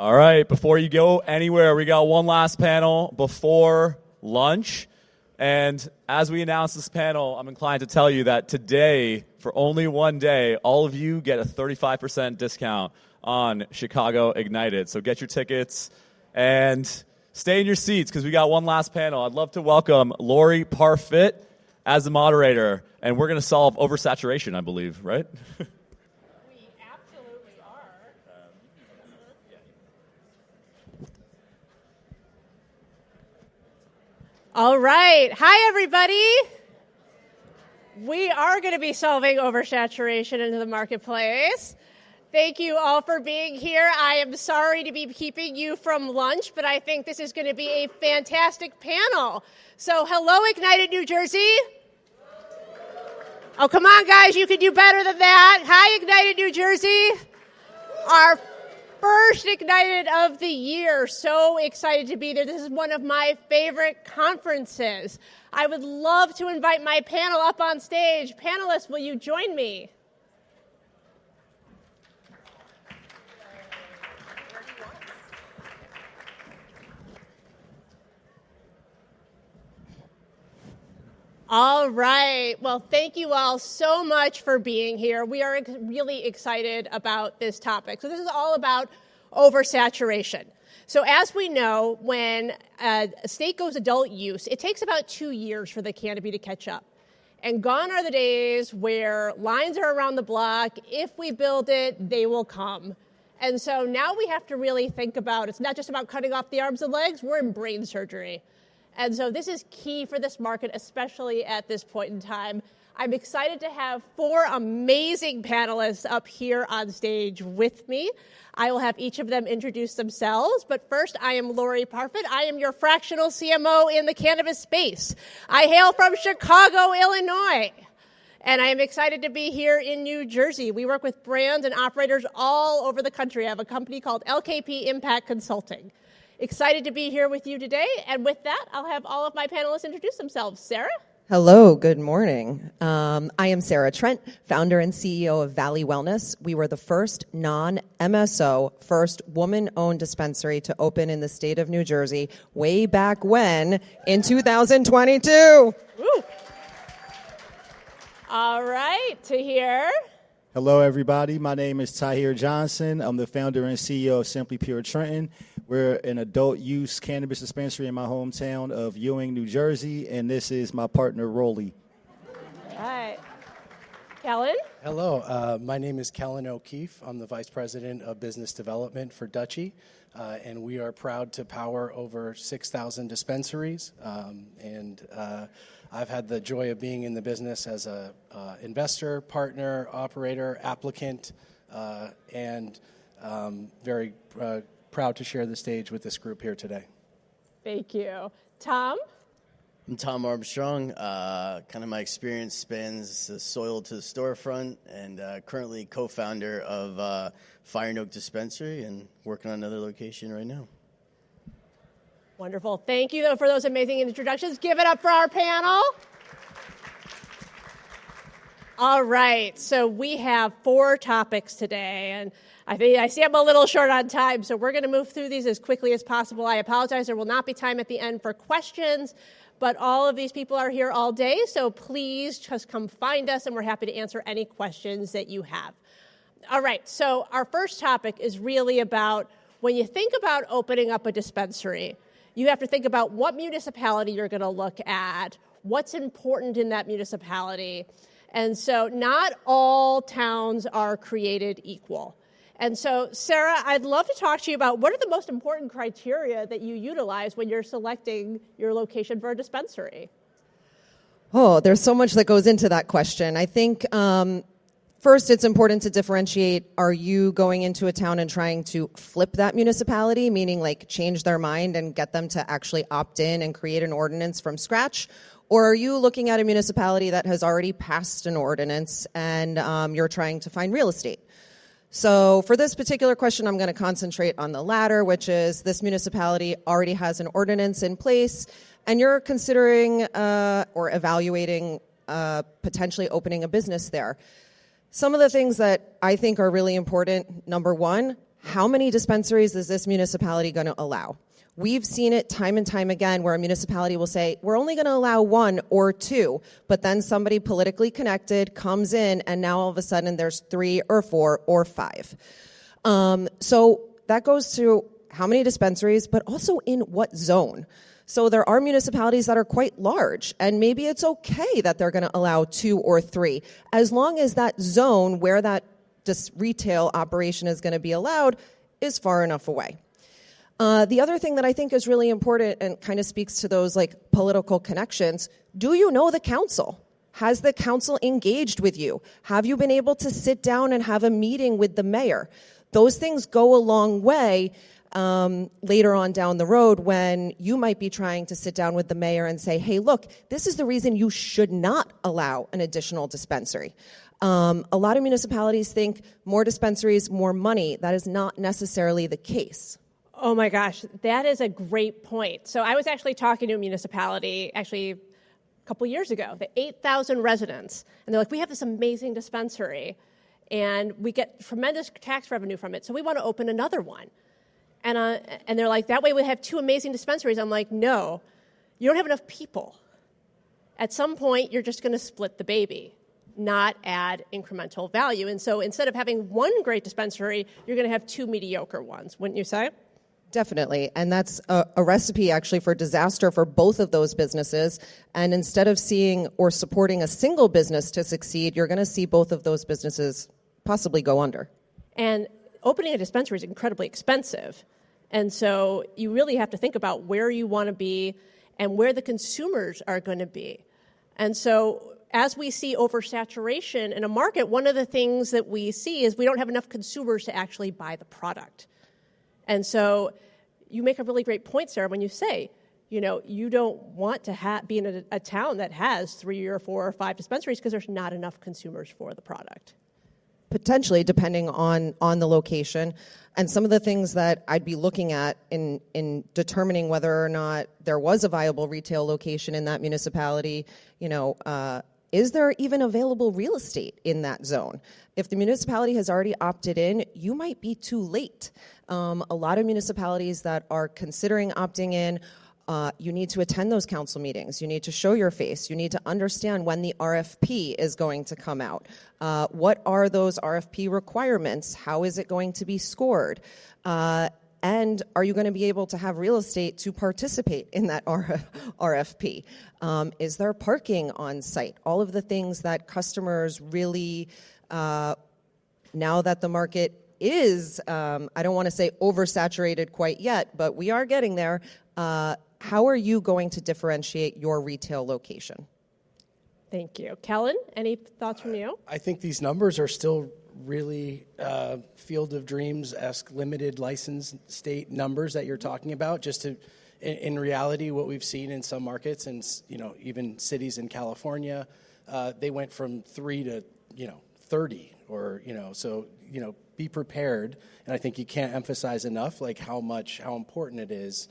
All right, before you go anywhere, we got one last panel before lunch. And as we announce this panel, I'm inclined to tell you that today, for only one day, all of you get a 35% discount on Chicago Ignited. So get your tickets and stay in your seats because we got one last panel. I'd love to welcome Laurie Parfitt as the moderator, and we're going to solve oversaturation, I believe, right? We absolutely are. All right. Hi, everybody. We are going to be solving oversaturation into the marketplace. Thank you all for being here. I am sorry to be keeping you from lunch, but I think this is going to be a fantastic panel. So, hello, Ignited New Jersey. Oh, come on, guys. You can do better than that. Hi, Ignited New Jersey. Our first Ignited of the year. So excited to be there. This is one of my favorite conferences. I would love to invite my panel up on stage. Panelists, will you join me? All right. Well, thank you all so much for being here. We are really excited about this topic. So this is all about oversaturation. So as we know, when a state goes adult use, it takes about 2 years for the canopy to catch up. And gone are the days where lines are around the block. If we build it, they will come. And so now we have to really think about, it's not just about cutting off the arms and legs, we're in brain surgery. And so this is key for this market, especially at this point in time. I'm excited to have 4 amazing panelists up here on stage with me. I will have each of them introduce themselves. But first, I am Laurie Parfitt. I am your fractional CMO in the cannabis space. I hail from Chicago, Illinois. And I am excited to be here in New Jersey. We work with brands and operators all over the country. I have a company called LKP Impact Consulting. Excited to be here with you today. And with that, I'll have all of my panelists introduce themselves. Sarah? Hello, good morning. I am Sarah Trent, founder and CEO of Valley Wellness. We were the first non-MSO, first woman-owned dispensary to open in the state of New Jersey way back when, in 2022. Woo. All right, Tahir. Hello, everybody. My name is Tahir Johnson. I'm the founder and CEO of Simply Pure Trenton. We're an adult-use cannabis dispensary in my hometown of Ewing, New Jersey, and this is my partner, Rolly. All right. Kellen? Hello. My name is Kellen O'Keefe. I'm the Vice President of Business Development for Dutchie, and we are proud to power over 6,000 dispensaries. I've had the joy of being in the business as a investor, partner, operator, applicant, and very proud to share the stage with this group here today. Thank you. Tom? I'm Tom Armstrong. Kind of my experience spans the soil to the storefront, and currently co-founder of Fire and Oak Dispensary and working on another location right now. Wonderful. Thank you for those amazing introductions. Give it up for our panel. All right. So we have 4 topics today, and I see I'm a little short on time, so we're going to move through these as quickly as possible. I apologize. There will not be time at the end for questions, but all of these people are here all day, so please just come find us, and we're happy to answer any questions that you have. All right. So our first topic is really about when you think about opening up a dispensary, you have to think about what municipality you're going to look at, what's important in that municipality. And so not all towns are created equal. And so, Sarah, I'd love to talk to you about what are the most important criteria that you utilize when you're selecting your location for a dispensary? Oh, there's so much that goes into that question. I think first, it's important to differentiate, are you going into a town and trying to flip that municipality, meaning like change their mind and get them to actually opt in and create an ordinance from scratch? Or are you looking at a municipality that has already passed an ordinance and you're trying to find real estate? So for this particular question, I'm going to concentrate on the latter, which is this municipality already has an ordinance in place and you're considering or evaluating potentially opening a business there. Some of the things that I think are really important, number one, how many dispensaries is this municipality going to allow? We've seen it time and time again where a municipality will say, we're only going to allow 1 or 2, but then somebody politically connected comes in and now all of a sudden there's 3 or 4 or 5. So that goes to how many dispensaries, but also in what zone. So there are municipalities that are quite large, and maybe it's okay that they're going to allow 2 or 3, as long as that zone where that retail operation is going to be allowed is far enough away. The other thing that I think is really important and kind of speaks to those like political connections, do you know the council? Has the council engaged with you? Have you been able to sit down and have a meeting with the mayor? Those things go a long way later on down the road when you might be trying to sit down with the mayor and say, hey, look, this is the reason you should not allow an additional dispensary. A lot of municipalities think more dispensaries, more money. That is not necessarily the case. Oh my gosh, that is a great point. So I was actually talking to a municipality a couple years ago, the 8,000 residents, and they're like, we have this amazing dispensary, and we get tremendous tax revenue from it, so we want to open another one. And they're like, that way we have 2 amazing dispensaries. I'm like, no, you don't have enough people. At some point, you're just going to split the baby, not add incremental value. And so instead of having 1 great dispensary, you're going to have 2 mediocre ones, wouldn't you say? Definitely, and that's a recipe actually for disaster for both of those businesses. And instead of seeing or supporting a single business to succeed, you're going to see both of those businesses possibly go under. And opening a dispensary is incredibly expensive. And so you really have to think about where you want to be and where the consumers are going to be. And so as we see oversaturation in a market, one of the things that we see is we don't have enough consumers to actually buy the product. And so you make a really great point, Sarah, when you say, you don't want to be in a town that has 3 or 4 or 5 dispensaries because there's not enough consumers for the product. Potentially, depending on the location. And some of the things that I'd be looking at in determining whether or not there was a viable retail location in that municipality, is there even available real estate in that zone? If the municipality has already opted in, you might be too late. A lot of municipalities that are considering opting in, you need to attend those council meetings. You need to show your face. You need to understand when the RFP is going to come out. What are those RFP requirements? How is it going to be scored? And are you going to be able to have real estate to participate in that RFP? Is there parking on site? All of the things that customers really, now that the market is, I don't want to say oversaturated quite yet, but we are getting there. How are you going to differentiate your retail location? Thank you. Kellen, any thoughts from you? I think these numbers are still really field of dreams-esque limited license state numbers that you're talking about. Just to, in reality, what we've seen in some markets and even cities in California, they went from 3 to 30, or so be prepared. And I think you can't emphasize enough how important it is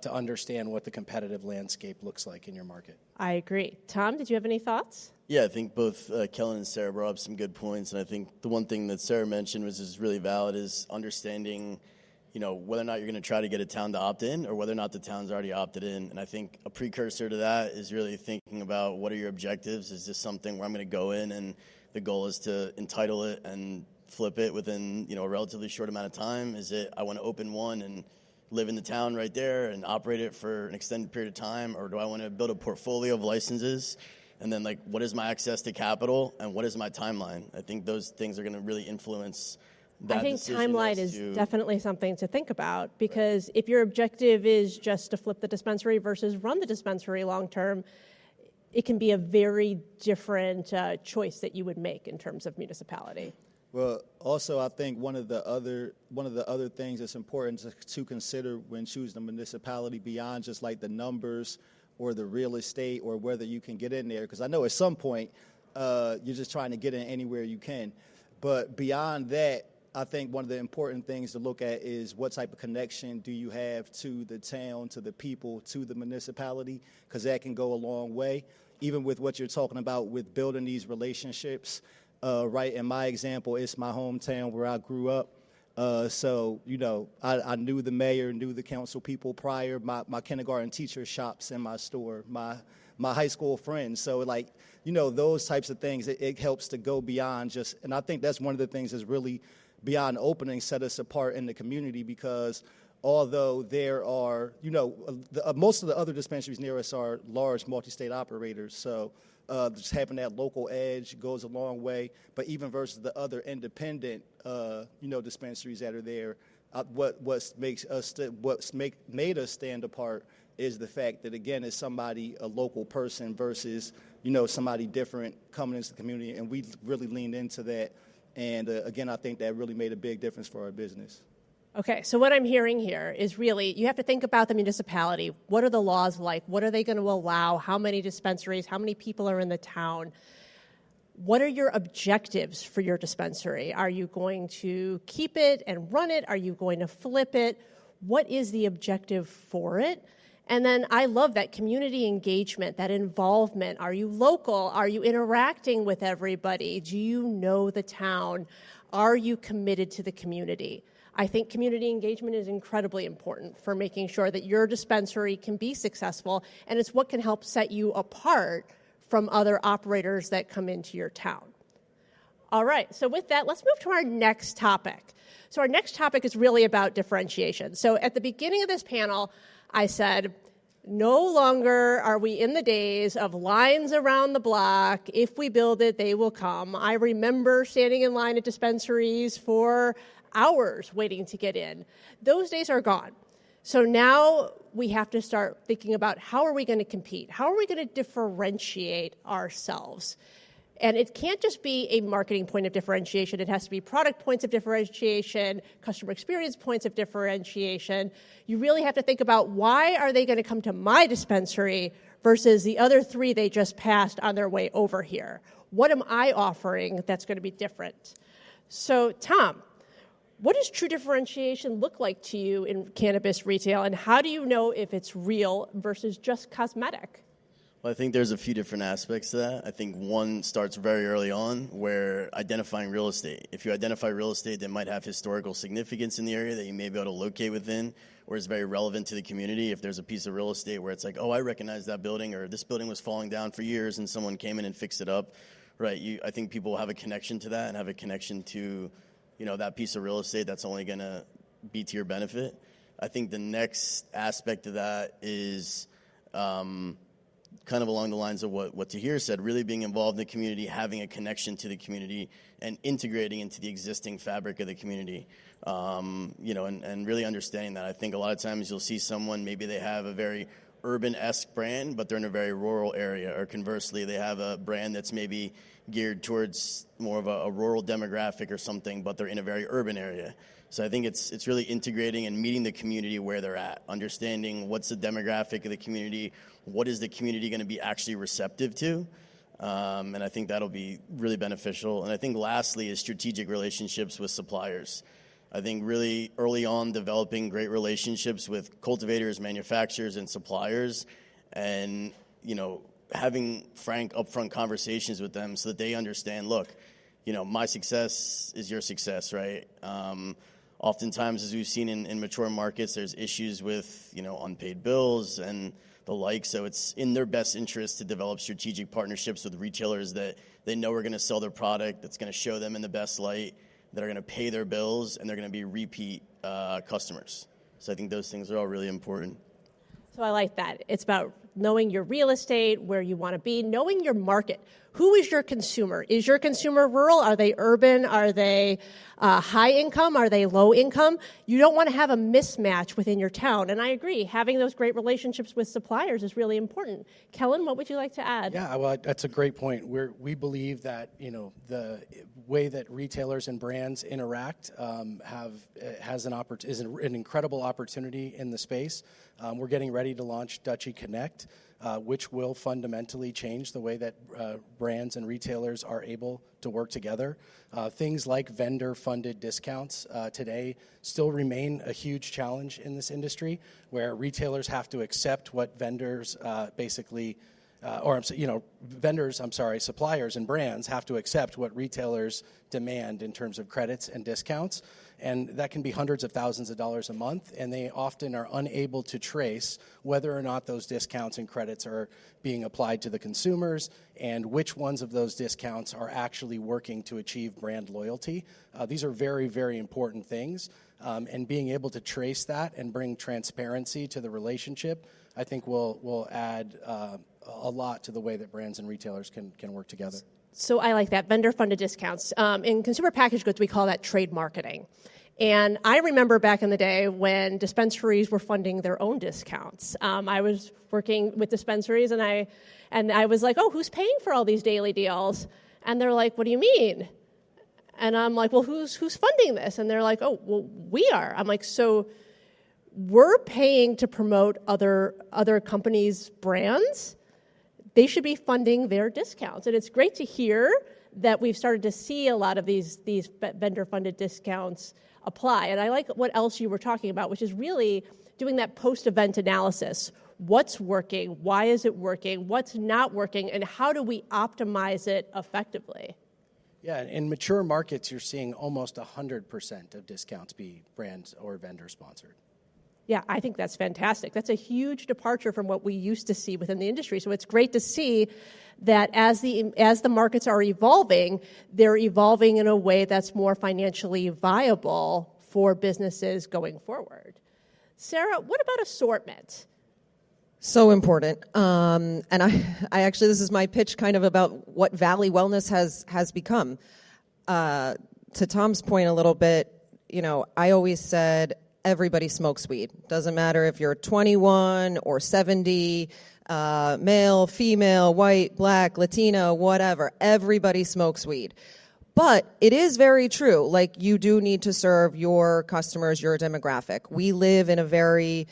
to understand what the competitive landscape looks like in your market. I agree. Tom, did you have any thoughts? Yeah, I think both Kellen and Sarah brought up some good points, and I think the one thing that Sarah mentioned is really valid is understanding, whether or not you're going to try to get a town to opt in or whether or not the town's already opted in. And I think a precursor to that is really thinking about what are your objectives. Is this something where I'm going to go in and the goal is to entitle it and flip it within a relatively short amount of time? Is it I want to open one and live in the town right there and operate it for an extended period of time, or do I want to build a portfolio of licenses? And then, what is my access to capital, and what is my timeline? I think those things are going to really influence that decision. I think timeline is definitely something to think about, because if your objective is just to flip the dispensary versus run the dispensary long term, it can be a very different choice that you would make in terms of municipality. Well, also, I think one of the other things that's important to consider when choosing a municipality beyond just the numbers or the real estate or whether you can get in there, because I know at some point you're just trying to get in anywhere you can. But beyond that, I think one of the important things to look at is what type of connection do you have to the town, to the people, to the municipality, because that can go a long way, even with what you're talking about with building these relationships. Right, in my example, it's my hometown where I grew up. So, I knew the mayor, knew the council people prior. My kindergarten teacher shops in my store, my high school friends. So, those types of things, it helps to go beyond just, and I think that's one of the things that's really beyond opening set us apart in the community, because although there are, most of the other dispensaries near us are large multi-state operators. So just having that local edge goes a long way. But even versus the other independent, dispensaries that are there, what's made us stand apart is the fact that, again, it's a local person versus, somebody different coming into the community. And we really leaned into that. And again, I think that really made a big difference for our business. Okay, so what I'm hearing here is really, you have to think about the municipality. What are the laws like? What are they going to allow? How many dispensaries? How many people are in the town? What are your objectives for your dispensary? Are you going to keep it and run it? Are you going to flip it? What is the objective for it? And then I love that community engagement, that involvement. Are you local? Are you interacting with everybody? Do you know the town? Are you committed to the community? I think community engagement is incredibly important for making sure that your dispensary can be successful, and it's what can help set you apart from other operators that come into your town. All right, so with that, let's move to our next topic. So our next topic is really about differentiation. So at the beginning of this panel, I said, no longer are we in the days of lines around the block. If we build it, they will come. I remember standing in line at dispensaries for hours waiting to get in. Those days are gone. So now we have to start thinking about, how are we going to compete? How are we going to differentiate ourselves? And it can't just be a marketing point of differentiation. It has to be product points of differentiation, customer experience points of differentiation. You really have to think about, why are they going to come to my dispensary versus the other three they just passed on their way over here? What am I offering that's going to be different? So, Tom, what does true differentiation look like to you in cannabis retail, and how do you know if it's real versus just cosmetic? Well, I think there's a few different aspects to that. I think one starts very early on, where identifying real estate. If you identify real estate that might have historical significance in the area that you may be able to locate within, or is very relevant to the community, if there's a piece of real estate where it's like, oh, I recognize that building, or this building was falling down for years and someone came in and fixed it up, right? I think people have a connection to that and have a connection to, that piece of real estate that's only going to be to your benefit. I think the next aspect of that is kind of along the lines of what Tahir said, really being involved in the community, having a connection to the community, and integrating into the existing fabric of the community, and really understanding that. I think a lot of times you'll see someone, maybe they have a very urban-esque brand, but they're in a very rural area, or conversely, they have a brand that's maybe geared towards more of a rural demographic or something, but they're in a very urban area. So I think it's really integrating and meeting the community where they're at, understanding what's the demographic of the community, what is the community going to be actually receptive to, and I think that'll be really beneficial. And I think lastly is strategic relationships with suppliers. I think really early on developing great relationships with cultivators, manufacturers, and suppliers, and having frank, upfront conversations with them so that they understand, look, my success is your success, right? Oftentimes, as we've seen in mature markets, there's issues with, unpaid bills and the like. So it's in their best interest to develop strategic partnerships with retailers that they know are going to sell their product, that's going to show them in the best light, that are going to pay their bills, and they're going to be repeat customers. So I think those things are all really important. So I like that. It's about knowing your real estate, where you want to be, knowing your market. Who is your consumer? Is your consumer rural? Are they urban? Are they high income? Are they low income? You don't want to have a mismatch within your town. And I agree, having those great relationships with suppliers is really important. Kellen, what would you like to add? Yeah, well, that's a great point. We believe that the way that retailers and brands interact is an incredible opportunity in the space. We're getting ready to launch Dutchie Connect, which will fundamentally change the way that brands and retailers are able to work together. Things like vendor-funded discounts today still remain a huge challenge in this industry, where retailers have to accept what vendors suppliers and brands have to accept what retailers demand in terms of credits and discounts. And that can be hundreds of thousands of dollars a month, and they often are unable to trace whether or not those discounts and credits are being applied to the consumers and which ones of those discounts are actually working to achieve brand loyalty. These are very, very important things, and being able to trace that and bring transparency to the relationship, I think will add a lot to the way that brands and retailers can work together. So I like that, vendor-funded discounts. In consumer packaged goods, we call that trade marketing. And I remember back in the day when dispensaries were funding their own discounts. I was working with dispensaries, and I was like, oh, who's paying for all these daily deals? And they're like, what do you mean? And I'm like, well, who's funding this? And they're like, oh, well, we are. I'm like, so we're paying to promote other companies' brands? They should be funding their discounts. And it's great to hear that we've started to see a lot of these vendor-funded discounts apply. And I like what else you were talking about, which is really doing that post-event analysis. What's working? Why is it working? What's not working? And how do we optimize it effectively? Yeah, in mature markets, you're seeing almost 100% of discounts be brand or vendor sponsored. Yeah, I think that's fantastic. That's a huge departure from what we used to see within the industry. So it's great to see that as the markets are evolving, they're evolving in a way that's more financially viable for businesses going forward. Sarah, what about assortment? So important. And I actually, this is my pitch kind of about what Valley Wellness has become. To Tom's point a little bit, I always said, everybody smokes weed. Doesn't matter if you're 21 or 70, male, female, white, black, Latino, whatever. Everybody smokes weed. But it is very true. Like, you do need to serve your customers, your demographic. We live in a very,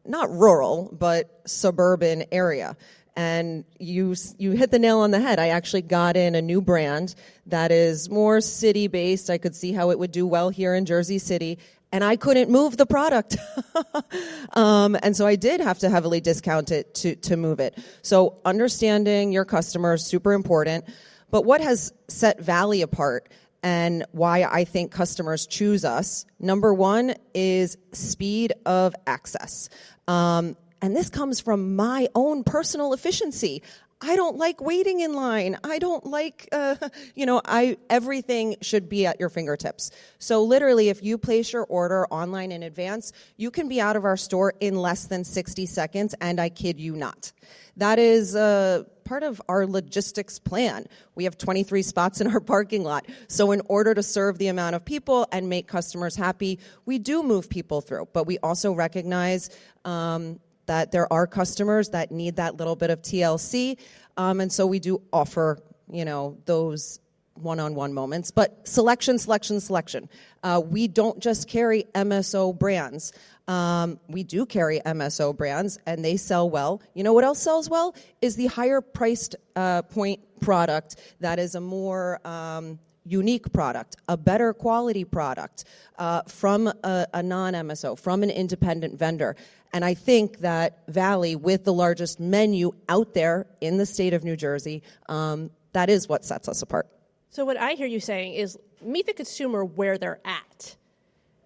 not rural, but suburban area. And you hit the nail on the head. I actually got in a new brand that is more city-based. I could see how it would do well here in Jersey City. And I couldn't move the product. And so I did have to heavily discount it to move it. So understanding your customers, super important. But what has set Valley apart and why I think customers choose us, number one is speed of access. And this comes from my own personal efficiency. I don't like waiting in line. I don't like, everything should be at your fingertips. So literally, if you place your order online in advance, you can be out of our store in less than 60 seconds, and I kid you not. That is part of our logistics plan. We have 23 spots in our parking lot. So in order to serve the amount of people and make customers happy, we do move people through. But we also recognize that there are customers that need that little bit of TLC, and so we do offer, those one-on-one moments. But selection. We don't just carry MSO brands. We do carry MSO brands, and they sell well. You know what else sells well? Is the higher priced point product that is a more unique product, a better quality product from a non-MSO, from an independent vendor. And I think that Valley, with the largest menu out there in the state of New Jersey, that is what sets us apart. So what I hear you saying is meet the consumer where they're at.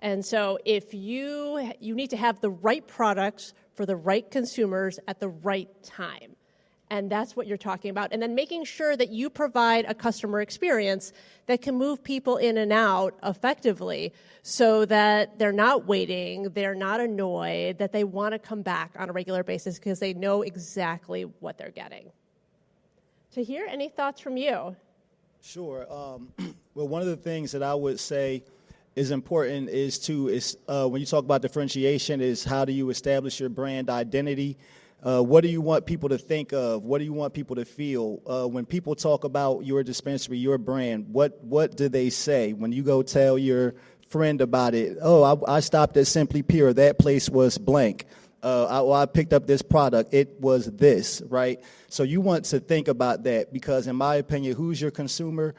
And so if you need to have the right products for the right consumers at the right time. And that's what you're talking about. And then making sure that you provide a customer experience that can move people in and out effectively so that they're not waiting, they're not annoyed, that they want to come back on a regular basis because they know exactly what they're getting. Tahir, any thoughts from you? Sure. Well, one of the things that I would say is important is when you talk about differentiation is how do you establish your brand identity? What do you want people to think of? What do you want people to feel? When people talk about your dispensary, your brand, what do they say? When you go tell your friend about it, I stopped at Simply Pure, that place was blank. I picked up this product, it was this, right? So you want to think about that because in my opinion, who's your consumer?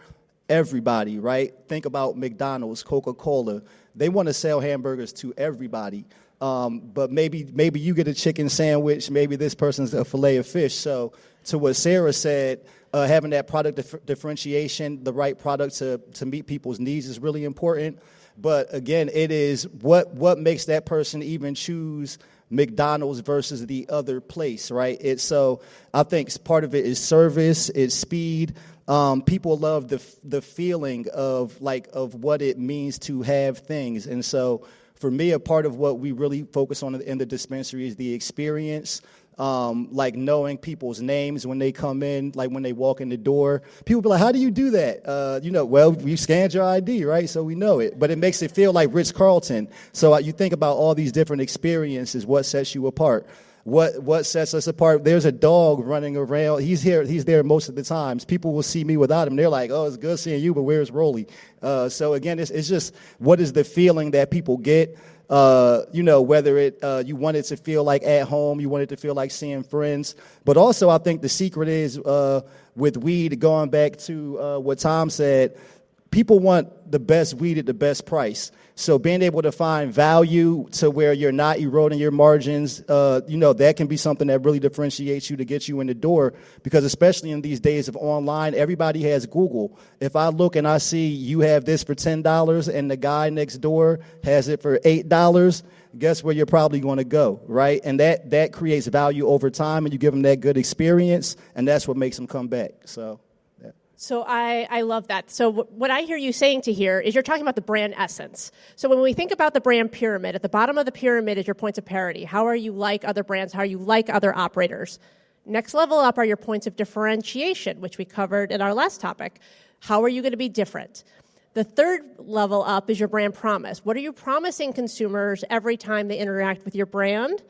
Everybody, right? Think about McDonald's, Coca-Cola. They want to sell hamburgers to everybody. But maybe you get a chicken sandwich, maybe this person's a fillet of fish. So to what Sarah said, having that product differentiation, the right product to meet people's needs is really important. But again, it is what makes that person even choose McDonald's versus the other place, right? So I think part of it is service, it's speed. People love the feeling of what it means to have things. And so for me, a part of what we really focus on in the dispensary is the experience. Like knowing people's names when they come in, like when they walk in the door. People be like, how do you do that? Well, we scanned your ID, right? So we know it. But it makes it feel like Ritz-Carlton. So you think about all these different experiences, what sets you apart. What sets us apart? There's a dog running around. He's there most of the times. People will see me without him. They're like, oh, it's good seeing you, but where's Rolly? So again, it's just what is the feeling that people get? Whether you want it to feel like at home, you want it to feel like seeing friends. But also, I think the secret is with weed, going back to what Tom said, people want the best weed at the best price. So being able to find value to where you're not eroding your margins, that can be something that really differentiates you to get you in the door. Because especially in these days of online, everybody has Google. If I look and I see you have this for $10 and the guy next door has it for $8, guess where you're probably going to go, right? And that creates value over time, and you give them that good experience, and that's what makes them come back. So I love that. So what I hear you saying to here is you're talking about the brand essence. So when we think about the brand pyramid, at the bottom of the pyramid is your points of parity. How are you like other brands? How are you like other operators? Next level up are your points of differentiation, which we covered in our last topic. How are you going to be different? The third level up is your brand promise. What are you promising consumers every time they interact with your brand?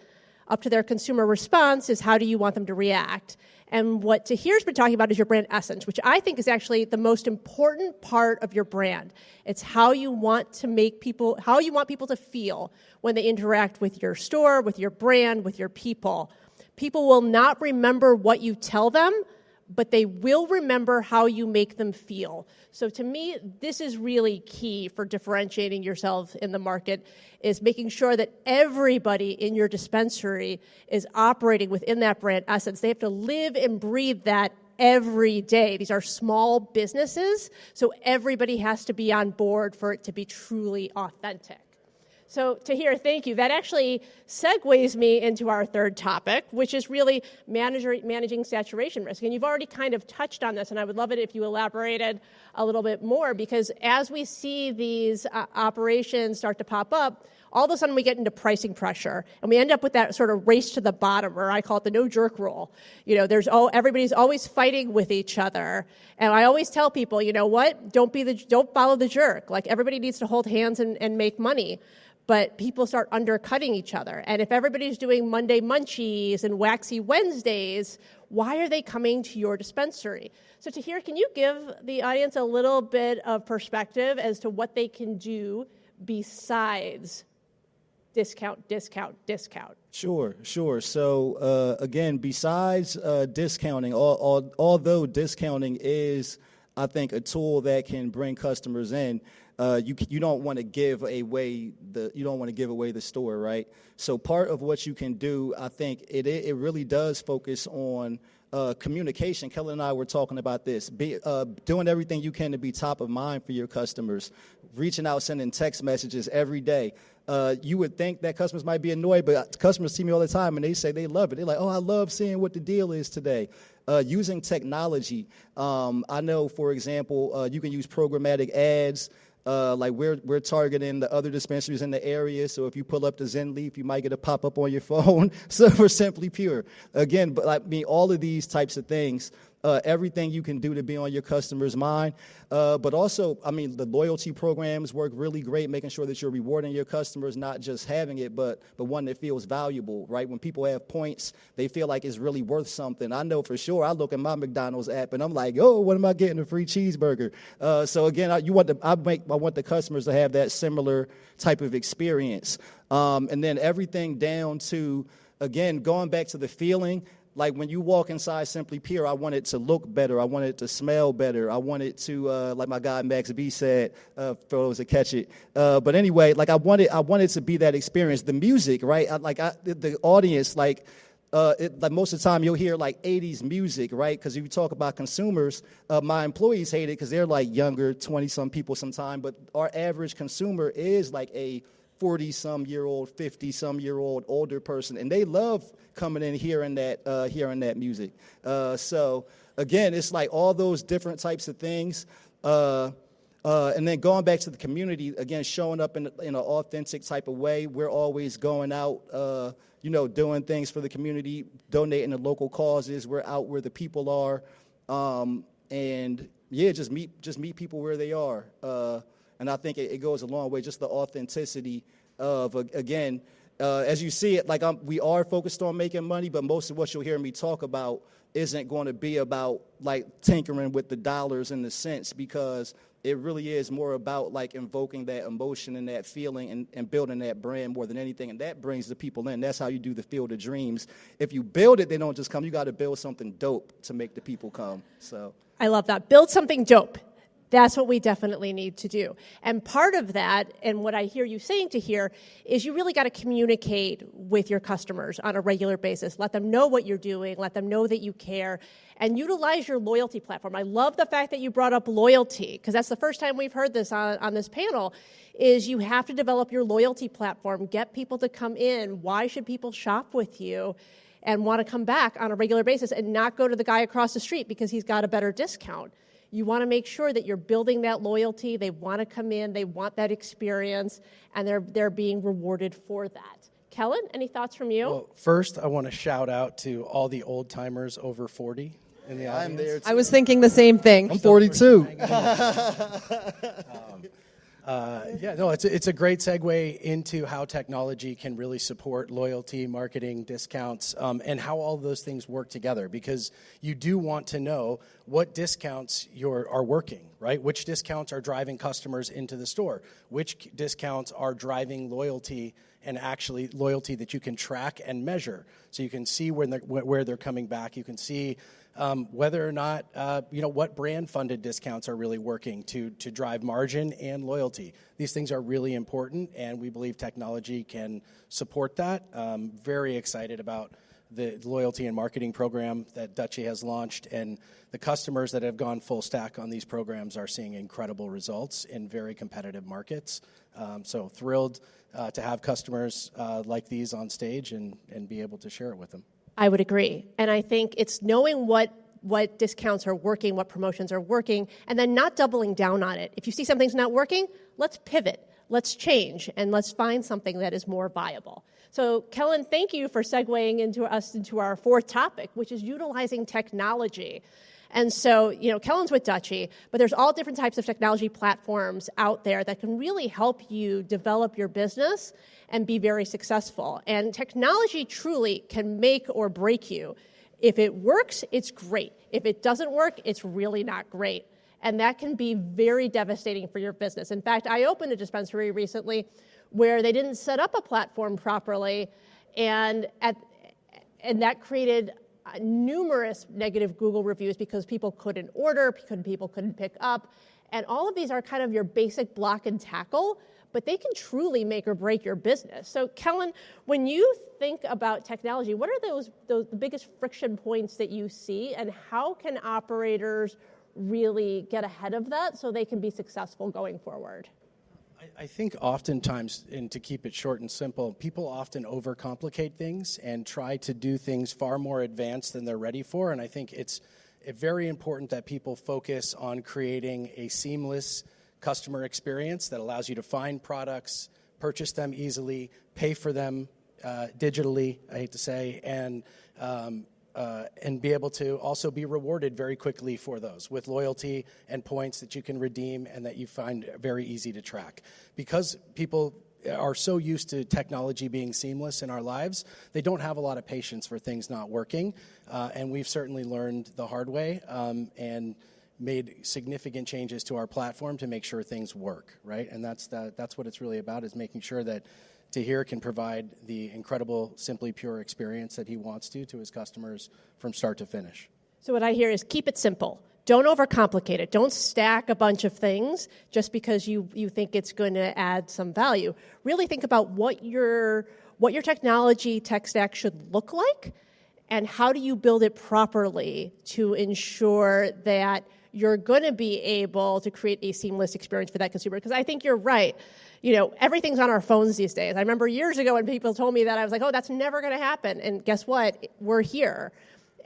Up to their consumer response is how do you want them to react? And what Tahir's been talking about is your brand essence, which I think is actually the most important part of your brand. It's how you want people to feel when they interact with your store, with your brand, with your people. People will not remember what you tell them, but they will remember how you make them feel. So to me, this is really key for differentiating yourself in the market, is making sure that everybody in your dispensary is operating within that brand essence. They have to live and breathe that every day. These are small businesses, so everybody has to be on board for it to be truly authentic. So Tahir, thank you. That actually segues me into our third topic, which is really managing saturation risk. And you've already kind of touched on this, and I would love it if you elaborated a little bit more, because as we see these operations start to pop up, all of a sudden we get into pricing pressure, and we end up with that sort of race to the bottom, or I call it the no jerk rule. Everybody's always fighting with each other, and I always tell people, you know what? Don't follow the jerk. Like, everybody needs to hold hands and make money. But people start undercutting each other. And if everybody's doing Monday Munchies and Waxy Wednesdays, why are they coming to your dispensary? So Tahir, can you give the audience a little bit of perspective as to what they can do besides discount? Sure. So again, besides discounting, although discounting is, I think, a tool that can bring customers in, you don't want to give away the store, right? So part of what you can do, I think it really does focus on communication. Kellen and I were talking about this, doing everything you can to be top of mind for your customers, reaching out, sending text messages every day. You would think that customers might be annoyed, but customers see me all the time and they say they love it. They're like, oh, I love seeing what the deal is today. Using technology. I know, for example, you can use programmatic ads. Like we're targeting the other dispensaries in the area, so if you pull up the Zen Leaf, you might get a pop-up on your phone. So for Simply Pure. Again, but all of these types of things, everything you can do to be on your customer's mind. But also, the loyalty programs work really great, making sure that you're rewarding your customers, not just having it, but one that feels valuable, right? When people have points, they feel like it's really worth something. I know for sure. I look at my McDonald's app and I'm like, oh, what am I getting? A free cheeseburger. So again, I want the customers to have that similar type of experience. And then everything down to, again, going back to the feeling. Like when you walk inside Simply Pure, I want it to look better. I want it to smell better. I want it to, like my guy Max B said, for those that catch it. But anyway, like I want it to be that experience. The music, right? The audience, like like most of the time you'll hear like 80s music, right? Because if you talk about consumers, my employees hate it because they're like younger, 20-some people sometime, but our average consumer is like a 40-some-year-old, 50-some-year-old older person, and they love coming in hearing that music. So again, it's like all those different types of things. And then going back to the community, again, showing up in an authentic type of way. We're always going out, doing things for the community, donating to local causes. We're out where the people are. Just meet people where they are. And I think it goes a long way, just the authenticity of, again, as you see it, like we are focused on making money, but most of what you'll hear me talk about isn't going to be about like tinkering with the dollars and the cents, because it really is more about like invoking that emotion and that feeling and building that brand more than anything. And that brings the people in. That's how you do the Field of Dreams. If you build it, they don't just come. You got to build something dope to make the people come. So I love that. Build something dope. That's what we definitely need to do. And part of that, and what I hear you saying to here, is you really got to communicate with your customers on a regular basis. Let them know what you're doing. Let them know that you care. And utilize your loyalty platform. I love the fact that you brought up loyalty, because that's the first time we've heard this on this panel, is you have to develop your loyalty platform, get people to come in. Why should people shop with you and want to come back on a regular basis and not go to the guy across the street because he's got a better discount? You want to make sure that you're building that loyalty. They want to come in. They want that experience, and they're being rewarded for that. Kellen, any thoughts from you? Well, first, I want to shout out to all the old timers over 40 in the audience. I'm there too. I was thinking the same thing. I'm 42. It's a great segue into how technology can really support loyalty, marketing, discounts, and how all those things work together, because you do want to know what discounts are working, right? Which discounts are driving customers into the store? Which discounts are driving loyalty, and actually loyalty that you can track and measure, so you can see where they're coming back. You can see whether or not, what brand-funded discounts are really working to drive margin and loyalty. These things are really important, and we believe technology can support that. Very excited about the loyalty and marketing program that Dutchie has launched, and the customers that have gone full stack on these programs are seeing incredible results in very competitive markets. So thrilled to have customers like these on stage and be able to share it with them. I would agree. And I think it's knowing what discounts are working, what promotions are working, and then not doubling down on it. If you see something's not working, let's pivot, let's change, and let's find something that is more viable. So, Kellen, thank you for segueing into our fourth topic, which is utilizing technology. And so, Kellen's with Dutchie, but there's all different types of technology platforms out there that can really help you develop your business and be very successful. And technology truly can make or break you. If it works, it's great. If it doesn't work, it's really not great. And that can be very devastating for your business. In fact, I opened a dispensary recently where they didn't set up a platform properly, and that created numerous negative Google reviews because people couldn't order, people couldn't pick up. And all of these are kind of your basic block and tackle, but they can truly make or break your business. So, Kellen, when you think about technology, what are the biggest friction points that you see, and how can operators really get ahead of that so they can be successful going forward? I think oftentimes, and to keep it short and simple, people often overcomplicate things and try to do things far more advanced than they're ready for. And I think it's very important that people focus on creating a seamless customer experience that allows you to find products, purchase them easily, pay for them digitally, I hate to say, and be able to also be rewarded very quickly for those with loyalty and points that you can redeem and that you find very easy to track. Because people are so used to technology being seamless in our lives, they don't have a lot of patience for things not working, and we've certainly learned the hard way and made significant changes to our platform to make sure things work, right? And that's what it's really about, is making sure that Tahir can provide the incredible Simply Pure experience that he wants to his customers from start to finish. So what I hear is keep it simple. Don't overcomplicate it. Don't stack a bunch of things just because you think it's going to add some value. Really think about what your technology tech stack should look like, and how do you build it properly to ensure that you're going to be able to create a seamless experience for that consumer? Because I think you're right. Everything's on our phones these days. I remember years ago when people told me that, I was like, oh, that's never going to happen. And guess what? We're here.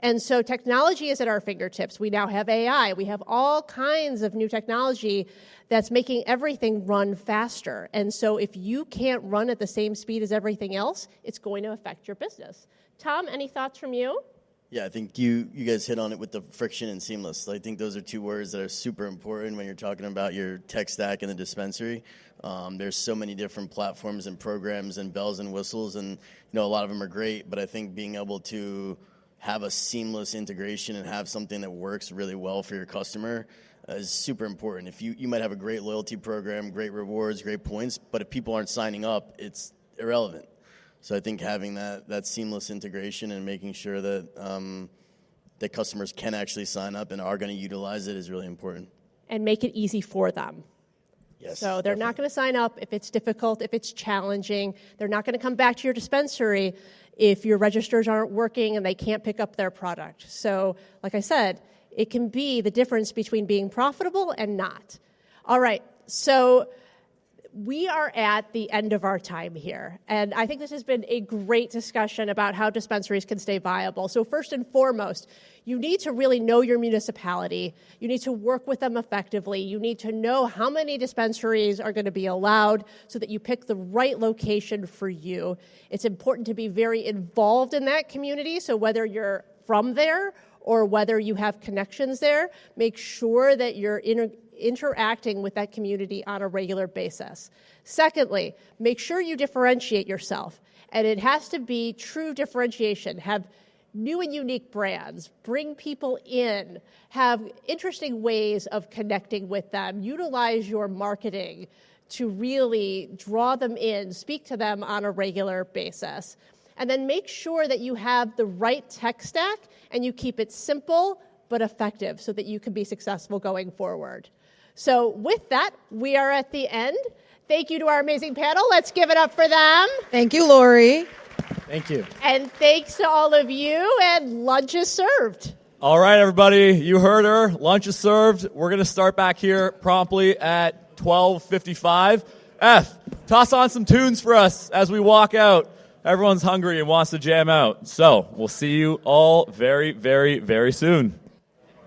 And so technology is at our fingertips. We now have AI. We have all kinds of new technology that's making everything run faster. And so if you can't run at the same speed as everything else, it's going to affect your business. Tom, any thoughts from you? Yeah, I think you guys hit on it with the friction and seamless. I think those are two words that are super important when you're talking about your tech stack in the dispensary. There's so many different platforms and programs and bells and whistles, and a lot of them are great, but I think being able to have a seamless integration and have something that works really well for your customer is super important. If you might have a great loyalty program, great rewards, great points, but if people aren't signing up, it's irrelevant. So I think having that seamless integration and making sure that that customers can actually sign up and are going to utilize it is really important. And make it easy for them. Yes, so they're not going to sign up if it's difficult, if it's challenging. They're not going to come back to your dispensary if your registers aren't working and they can't pick up their product. So, like I said, it can be the difference between being profitable and not. All right, so we are at the end of our time here, and I think this has been a great discussion about how dispensaries can stay viable. So first and foremost, you need to really know your municipality. You need to work with them effectively. You need to know how many dispensaries are going to be allowed so that you pick the right location for you. It's important to be very involved in that community, so whether you're from there or whether you have connections there, make sure that you're interacting with that community on a regular basis. Secondly, make sure you differentiate yourself, and it has to be true differentiation. Have new and unique brands, bring people in, have interesting ways of connecting with them, utilize your marketing to really draw them in, speak to them on a regular basis. And then make sure that you have the right tech stack and you keep it simple but effective so that you can be successful going forward. So with that, we are at the end. Thank you to our amazing panel. Let's give it up for them. Thank you, Laurie. Thank you. And thanks to all of you, and lunch is served. All right, everybody, you heard her. Lunch is served. We're going to start back here promptly at 12:55. Toss on some tunes for us as we walk out. Everyone's hungry and wants to jam out. So we'll see you all very, very, very soon.